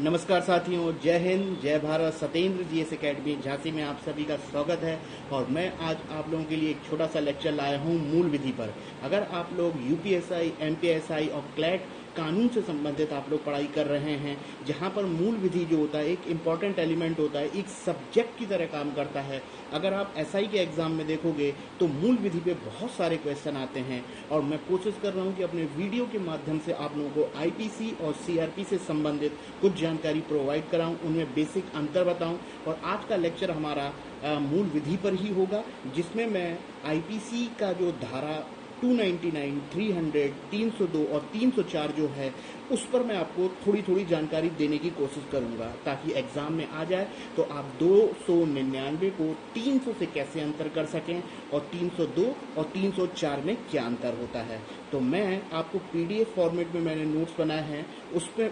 नमस्कार साथियों, जय हिंद, जय भारत। सत्येंद्र जीएस एकेडमी झांसी में आप सभी का स्वागत है। और मैं आज आप लोगों के लिए एक छोटा सा लेक्चर लाया हूं मूल विधि पर। अगर आप लोग यूपीएसआई, एमपीएसआई और क्लैट कानून से संबंधित आप लोग पढ़ाई कर रहे हैं, जहां पर मूल विधि जो होता है एक इम्पॉर्टेंट एलिमेंट होता है, एक सब्जेक्ट की तरह काम करता है। अगर आप एसआई के एग्जाम में देखोगे तो मूल विधि पे बहुत सारे क्वेश्चन आते हैं और मैं कोशिश कर रहा हूं कि अपने वीडियो के माध्यम से आप लोगों को आईपीसी और सीआरपी से संबंधित कुछ जानकारी प्रोवाइड कराऊं, उनमें बेसिक अंतर बताऊं। और आज का लेक्चर हमारा मूल विधि पर ही होगा, जिसमें मैं आईपीसी का जो धारा 299, 300, 302 और 304 जो है उस पर मैं आपको थोड़ी थोड़ी जानकारी देने की कोशिश करूंगा, ताकि एग्जाम में आ जाए तो आप 299 को 300 से कैसे अंतर कर सकें और 302 और 304 में क्या अंतर होता है। तो मैं आपको पीडीएफ फॉर्मेट में मैंने नोट्स बनाए हैं,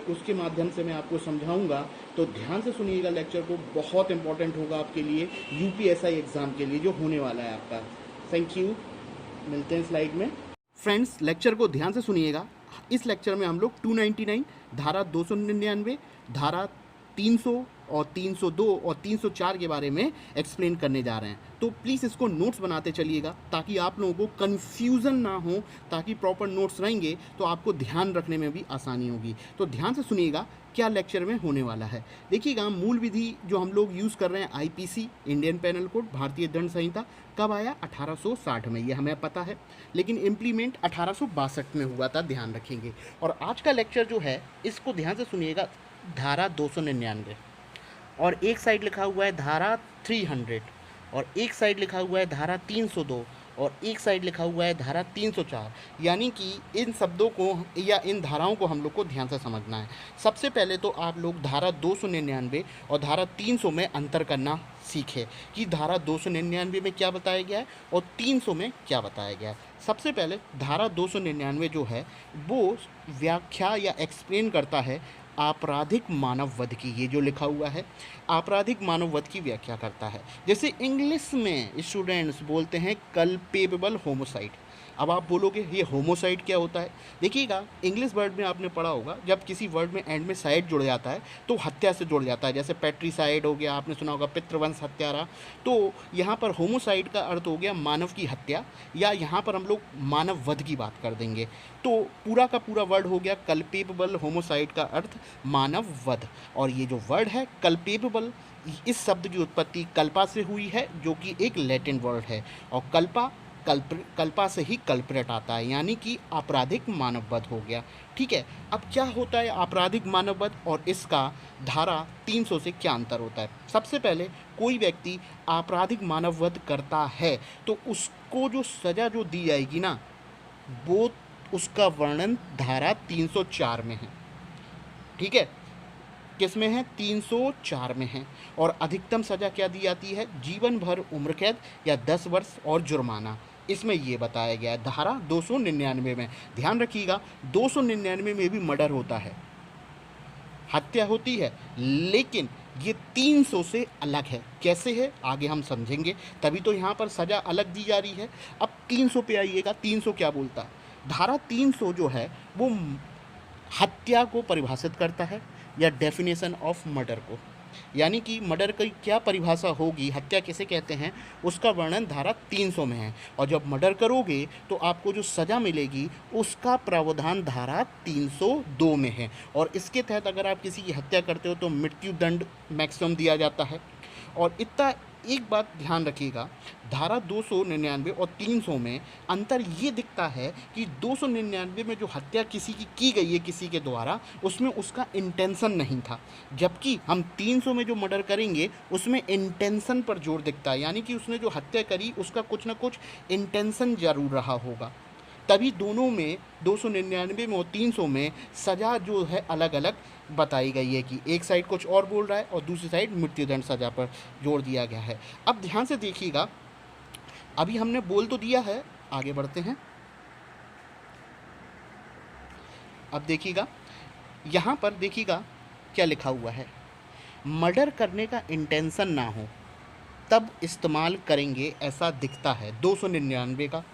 उसके माध्यम से मैं आपको समझाऊंगा। तो ध्यान से सुनिएगा लेक्चर को, बहुत इंपॉर्टेंट होगा आपके लिए यूपीएसआई एग्जाम के लिए जो होने वाला है आपका। थैंक यू, मिलते हैं स्लाइड में। फ्रेंड्स, लेक्चर को ध्यान से सुनिएगा। इस लेक्चर में हम लोग 299, धारा 299, धारा 300 और 302 और 304 के बारे में एक्सप्लेन करने जा रहे हैं। तो प्लीज़ इसको नोट्स बनाते चलिएगा ताकि आप लोगों को कन्फ्यूज़न ना हो, ताकि प्रॉपर नोट्स रहेंगे तो आपको ध्यान रखने में भी आसानी होगी। तो ध्यान से सुनिएगा क्या लेक्चर में होने वाला है। देखिएगा, मूल विधि जो हम लोग यूज़ कर रहे हैं आईपीसी, इंडियन पेनल कोड, भारतीय दंड संहिता, कब आया? 1860 में, ये हमें पता है, लेकिन इम्प्लीमेंट 1862 में हुआ था, ध्यान रखेंगे। और आज का लेक्चर जो है इसको ध्यान से सुनिएगा। धारा 299 और एक साइड लिखा हुआ है धारा 300 और एक साइड लिखा हुआ है धारा 302 और एक साइड लिखा हुआ है धारा 304। यानी कि इन शब्दों को या इन धाराओं को हम लोग को ध्यान से समझना है। सबसे पहले तो आप लोग धारा 299 और धारा 300 में अंतर करना सीखें कि धारा 299 में क्या बताया गया है और 300 में क्या बताया गया है। सबसे पहले धारा 299 जो है वो व्याख्या या एक्सप्लेन करता है आपराधिक मानव वध की। ये जो लिखा हुआ है आपराधिक मानव वध की व्याख्या करता है। जैसे इंग्लिश में स्टूडेंट्स बोलते हैं कल्पेबल होमोसाइड। अब आप बोलोगे ये होमोसाइड क्या होता है? देखिएगा, इंग्लिश वर्ड में आपने पढ़ा होगा, जब किसी वर्ड में एंड में साइड जुड़ जाता है तो हत्या से जुड़ जाता है। जैसे पैट्रीसाइड हो गया, आपने सुना होगा पितृवंश हत्यारा। तो यहाँ पर होमोसाइड का अर्थ हो गया मानव की हत्या, या यहाँ पर हम लोग मानव वध की बात कर देंगे। तो पूरा का पूरा वर्ड हो गया कल्पेबल होमोसाइड का अर्थ मानव वध। और ये जो वर्ड है कल्पेबल, इस शब्द की उत्पत्ति कल्पा से हुई है, जो कि एक लैटिन वर्ड है। और कल्पा से ही कल्प्रेट आता है, यानी कि आपराधिक मानववध हो गया। ठीक है, अब क्या होता है आपराधिक मानववध और इसका धारा 300 से क्या अंतर होता है? सबसे पहले, कोई व्यक्ति आपराधिक मानववध करता है तो उसको जो सज़ा जो दी जाएगी ना, वो उसका वर्णन धारा 304 में है। ठीक है, किस में है? 304 में है। और अधिकतम सज़ा क्या दी जाती है? जीवन भर उम्र कैद या 10 वर्ष और जुर्माना, इसमें ये बताया गया है धारा 299 में। ध्यान रखिएगा, 299 में भी मर्डर होता है, हत्या होती है, लेकिन ये 300 से अलग है। कैसे है आगे हम समझेंगे, तभी तो यहाँ पर सज़ा अलग दी जा रही है। अब 300 पे आइएगा, 300 क्या बोलता है? धारा 300 जो है वो हत्या को परिभाषित करता है, या डेफिनेशन ऑफ मर्डर को। यानी कि मर्डर की क्या परिभाषा होगी, हत्या किसे कहते हैं, उसका वर्णन धारा 300 में है। और जब मर्डर करोगे तो आपको जो सज़ा मिलेगी उसका प्रावधान धारा 302 में है। और इसके तहत अगर आप किसी की हत्या करते हो तो मृत्यु दंड मैक्सिमम दिया जाता है। और इतना एक बात ध्यान रखिएगा, धारा 299 और 300 में अंतर ये दिखता है कि 299 में जो हत्या किसी की गई है किसी के द्वारा, उसमें उसका इंटेंशन नहीं था, जबकि हम 300 में जो मर्डर करेंगे उसमें इंटेंशन पर जोर दिखता है। यानी कि उसने जो हत्या करी उसका कुछ ना कुछ इंटेंशन ज़रूर रहा होगा। तभी दोनों में 299 में और 300 में सज़ा जो है अलग अलग बताई गई है कि एक साइड कुछ और बोल रहा है और दूसरी साइड मृत्युदंड सज़ा पर जोर दिया गया है। अब ध्यान से देखिएगा, अभी हमने बोल तो दिया है, आगे बढ़ते हैं। अब देखिएगा, यहाँ पर देखिएगा क्या लिखा हुआ है, मर्डर करने का इंटेंशन ना हो तब इस्तेमाल करेंगे, ऐसा दिखता है 299 का।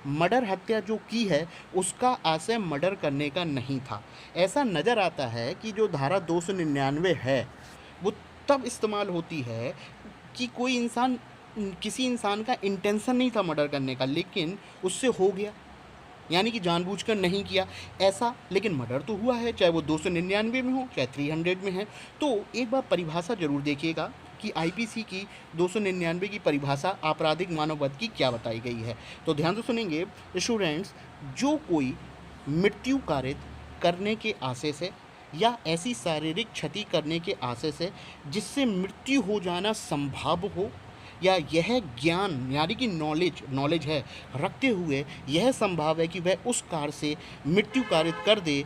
मर्डर हत्या जो की है उसका आशय मर्डर करने का नहीं था। ऐसा नज़र आता है कि जो धारा 299 है वो तब इस्तेमाल होती है कि कोई इंसान, किसी इंसान का इंटेंशन नहीं था मर्डर करने का, लेकिन उससे हो गया, यानी कि जानबूझकर नहीं किया ऐसा, लेकिन मर्डर तो हुआ है, चाहे वो 299 में हो चाहे 300 में है। तो एक बार परिभाषा जरूर देखिएगा कि आईपीसी की 299 की परिभाषा आपराधिक मानववध की क्या बताई गई है। तो ध्यान से सुनेंगे स्टूडेंट्स। जो कोई मृत्यु कारित करने के आशय से या ऐसी शारीरिक क्षति करने के आशय से जिससे मृत्यु हो जाना संभव हो, या यह ज्ञान यानी कि नॉलेज है रखते हुए यह संभव है कि वह उस कार से मृत्यु कारित कर दे,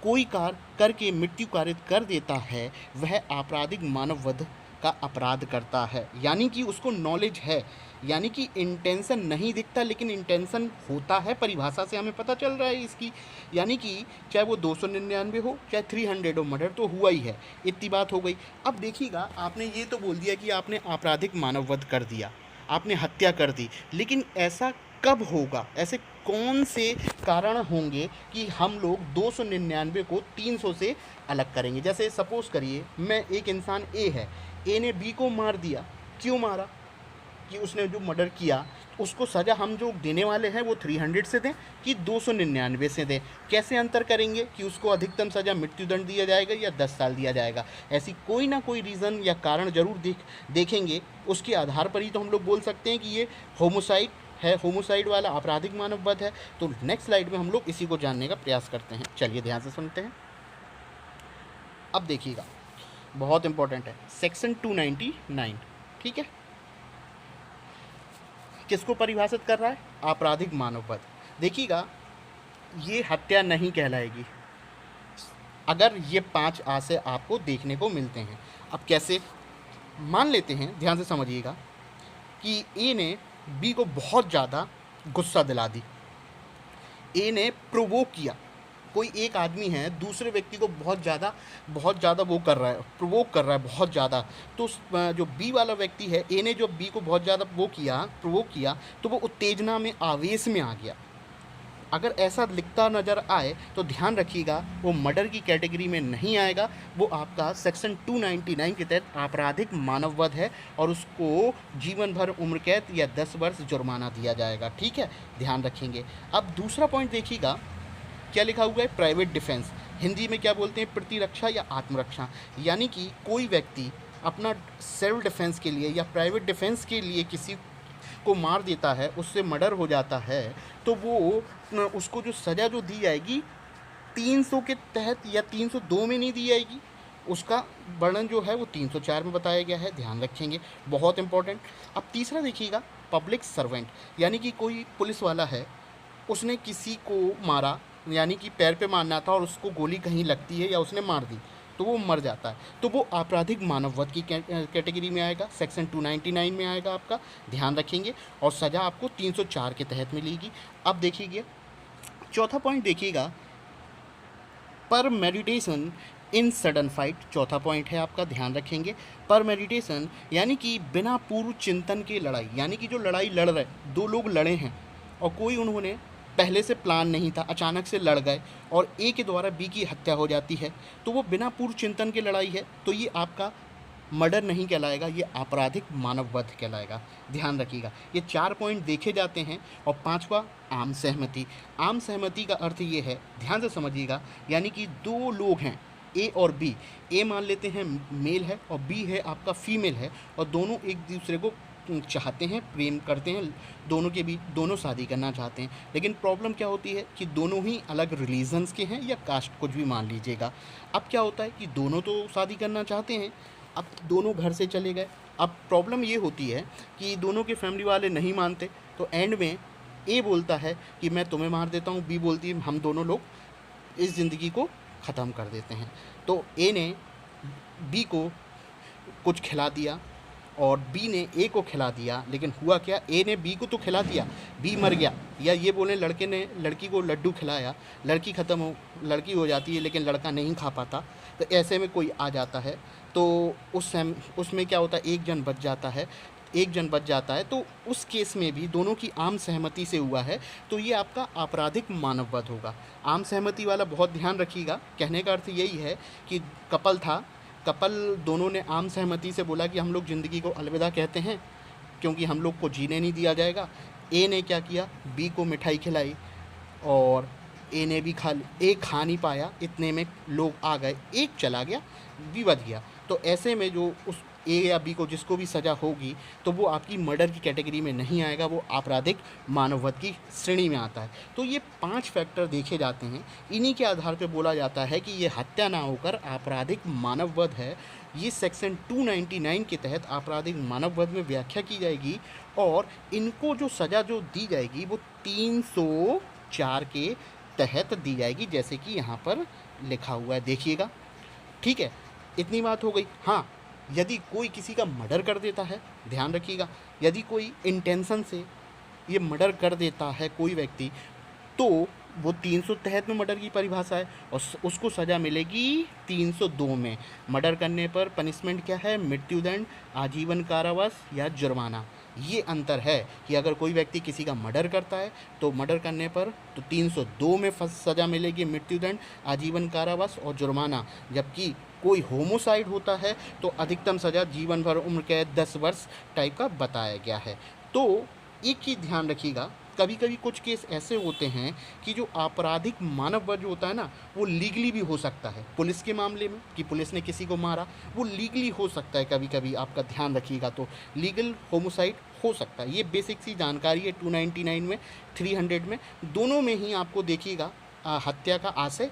कोई कार करके मृत्यु कारित कर देता है, वह आपराधिक मानववध का अपराध करता है। यानी कि उसको नॉलेज है, यानी कि इंटेंशन नहीं दिखता लेकिन इंटेंशन होता है, परिभाषा से हमें पता चल रहा है इसकी। यानी कि चाहे वो 299 हो चाहे 300 हो, मर्डर तो हुआ ही है, इतनी बात हो गई। अब देखिएगा, आपने ये तो बोल दिया कि आपने आपराधिक मानववध कर दिया, आपने हत्या कर दी, लेकिन ऐसा कब होगा? ऐसे कौन से कारण होंगे कि हम लोग 299 को 300 से अलग करेंगे? जैसे सपोज करिए मैं, एक इंसान ए है, ए ने बी को मार दिया। क्यों मारा? कि उसने जो मर्डर किया उसको सज़ा हम जो देने वाले हैं वो 300 से दें कि 299 से दें। कैसे अंतर करेंगे कि उसको अधिकतम सज़ा मृत्युदंड दिया जाएगा या 10 साल दिया जाएगा? ऐसी कोई ना कोई रीज़न या कारण जरूर देखेंगे, उसके आधार पर ही तो हम लोग बोल सकते हैं कि ये होमोसाइड है, होमोसाइड वाला आपराधिक मानववध है। तो नेक्स्ट स्लाइड में हम लोग इसी को जानने का प्रयास करते हैं। चलिए ध्यान से सुनते हैं। अब देखिएगा, बहुत इंपॉर्टेंट है, सेक्शन 299, ठीक है, किसको परिभाषित कर रहा है? आपराधिक मानववध। देखिएगा, ये हत्या नहीं कहलाएगी अगर ये 5 आशय आपको देखने को मिलते हैं। अब कैसे? मान लेते हैं, ध्यान से समझिएगा, कि ए ने बी को बहुत ज़्यादा गुस्सा दिला दी, ए ने प्रोवोक किया। कोई एक आदमी है दूसरे व्यक्ति को बहुत ज़्यादा वो कर रहा है, प्रोवोक कर रहा है बहुत ज़्यादा। तो जो बी वाला व्यक्ति है, ए ने जो बी को बहुत ज़्यादा वो किया, प्रोवोक किया, तो वो उत्तेजना में, आवेश में आ गया। अगर ऐसा लिखता नज़र आए तो ध्यान रखिएगा, वो मर्डर की कैटेगरी में नहीं आएगा, वो आपका सेक्शन 299 के तहत आपराधिक मानववध है और उसको जीवन भर उम्र कैद या 10 वर्ष जुर्माना दिया जाएगा। ठीक है, ध्यान रखेंगे। अब दूसरा पॉइंट देखिएगा, क्या लिखा हुआ है? Private defence. हिंदी में क्या बोलते हैं? प्रतिरक्षा या आत्मरक्षा। यानी कि कोई व्यक्ति अपना सेल्फ डिफेंस के लिए या प्राइवेट डिफेंस के लिए किसी को मार देता है, उससे मर्डर हो जाता है, तो वो उसको जो सज़ा जो दी जाएगी 300 के तहत या 302 में नहीं दी जाएगी, उसका वर्णन जो है वो 304 में बताया गया है। ध्यान रखेंगे, बहुत इंपॉर्टेंट। अब तीसरा देखिएगा, पब्लिक सर्वेंट। यानी कि कोई पुलिस वाला है, उसने किसी को मारा, यानी कि पैर पे मारना था और उसको गोली कहीं लगती है या उसने मार दी तो वो मर जाता है, तो वो आपराधिक मानववध की कैटेगरी में आएगा, सेक्शन 299 में आएगा आपका। ध्यान रखेंगे, और सज़ा आपको 304 के तहत मिलेगी। अब देखिए चौथा पॉइंट देखिएगा, पर मेडिटेशन इन सडन फाइट। चौथा पॉइंट है आपका, ध्यान रखेंगे। पर मेडिटेशन यानी कि बिना पूर्व चिंतन के लड़ाई, यानी कि जो लड़ाई लड़ रहे, दो लोग लड़े हैं और कोई उन्होंने पहले से प्लान नहीं था, अचानक से लड़ गए और ए के द्वारा बी की हत्या हो जाती है, तो वो बिना पूर्व चिंतन की लड़ाई है, तो ये आपका मर्डर नहीं कहलाएगा, ये आपराधिक मानववध कहलाएगा। ध्यान रखिएगा, ये 4 पॉइंट देखे जाते हैं। और 5वां, आम सहमति। आम सहमति का अर्थ ये है, ध्यान से समझिएगा, यानी कि 2 लोग हैं, ए और बी। ए मान लेते हैं मेल है और बी है आपका फीमेल है, और दोनों एक दूसरे को चाहते हैं, प्रेम करते हैं, दोनों के बीच दोनों शादी करना चाहते हैं। लेकिन प्रॉब्लम क्या होती है कि दोनों ही अलग रिलीजन्स के हैं या कास्ट, कुछ भी मान लीजिएगा। अब क्या होता है कि दोनों तो शादी करना चाहते हैं, अब दोनों घर से चले गए। अब प्रॉब्लम ये होती है कि दोनों के फैमिली वाले नहीं मानते, तो एंड में ए बोलता है कि मैं तुम्हें मार देता हूँ, बी बोलती है हम दोनों लोग इस ज़िंदगी को ख़त्म कर देते हैं। तो ए ने बी को कुछ खिला दिया और बी ने ए को खिला दिया, लेकिन हुआ क्या, ए ने बी को तो खिला दिया, बी मर गया, या ये बोले लड़के ने लड़की को लड्डू खिलाया, लड़की हो जाती है लेकिन लड़का नहीं खा पाता। तो ऐसे में कोई आ जाता है, तो उसमें क्या होता है, एक जन बच जाता है। एक जन बच जाता है तो उस केस में भी दोनों की आम सहमति से हुआ है तो ये आपका आपराधिक मानववध होगा। आम सहमति वाला बहुत ध्यान रखिएगा, कहने का अर्थ यही है कि कपल था, कपल दोनों ने आम सहमति से बोला कि हम लोग ज़िंदगी को अलविदा कहते हैं क्योंकि हम लोग को जीने नहीं दिया जाएगा। ए ने क्या किया, बी को मिठाई खिलाई और ए ने भी ए खा नहीं पाया, इतने में लोग आ गए, एक चला गया, बी बच गया। तो ऐसे में जो उस ए या बी को जिसको भी सज़ा होगी तो वो आपकी मर्डर की कैटेगरी में नहीं आएगा, वो आपराधिक मानववध की श्रेणी में आता है। तो ये 5 फैक्टर देखे जाते हैं, इन्हीं के आधार पर बोला जाता है कि ये हत्या ना होकर आपराधिक मानववध है। ये सेक्शन 299 के तहत आपराधिक मानववध में व्याख्या की जाएगी और इनको जो सज़ा जो दी जाएगी वो 304 के तहत दी जाएगी, जैसे कि यहाँ पर लिखा हुआ है, देखिएगा। ठीक है, इतनी बात हो गई। हाँ, यदि कोई किसी का मर्डर कर देता है, ध्यान रखिएगा, यदि कोई इंटेंशन से ये मर्डर कर देता है कोई व्यक्ति, तो वो 300 तहत में मर्डर की परिभाषा है और उसको सज़ा मिलेगी 302 में। मर्डर करने पर पनिशमेंट क्या है, मृत्युदंड, आजीवन कारावास या जुर्माना। ये अंतर है कि अगर कोई व्यक्ति किसी का मर्डर करता है तो मर्डर करने पर तो 302 में सज़ा मिलेगी, मृत्युदंड, आजीवन कारावास और जुर्माना। जबकि कोई होमोसाइड होता है तो अधिकतम सज़ा जीवन भर उम्र कैद 10 वर्ष टाइप का बताया गया है। तो एक चीज़ ध्यान रखिएगा, कभी कभी कुछ केस ऐसे होते हैं कि जो आपराधिक मानववध जो होता है ना, वो लीगली भी हो सकता है। पुलिस के मामले में कि पुलिस ने किसी को मारा, वो लीगली हो सकता है, कभी कभी आपका ध्यान रखिएगा। तो लीगल होमोसाइड हो सकता है, ये बेसिक सी जानकारी है 299 में, 300 में, दोनों में ही आपको देखिएगा हत्या का आशय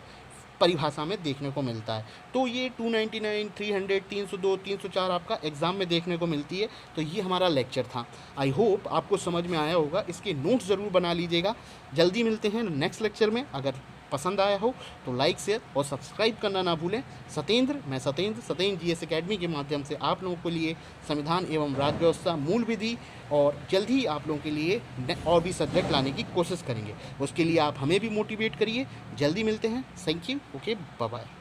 परिभाषा में देखने को मिलता है। तो ये 299, 300, 302, 304 आपका एग्ज़ाम में देखने को मिलती है। तो ये हमारा लेक्चर था, आई होप आपको समझ में आया होगा। इसके नोट्स ज़रूर बना लीजिएगा। जल्दी मिलते हैं नेक्स्ट लेक्चर में। अगर पसंद आया हो तो लाइक, शेयर और सब्सक्राइब करना ना भूलें। मैं सतेंद्र GS एकेडमी के माध्यम से आप लोगों के लिए संविधान एवं राज्य व्यवस्था, मूल विधि और जल्द ही आप लोगों के लिए और भी सब्जेक्ट लाने की कोशिश करेंगे। उसके लिए आप हमें भी मोटिवेट करिए। जल्दी मिलते हैं। Thank you. Okay, bye bye.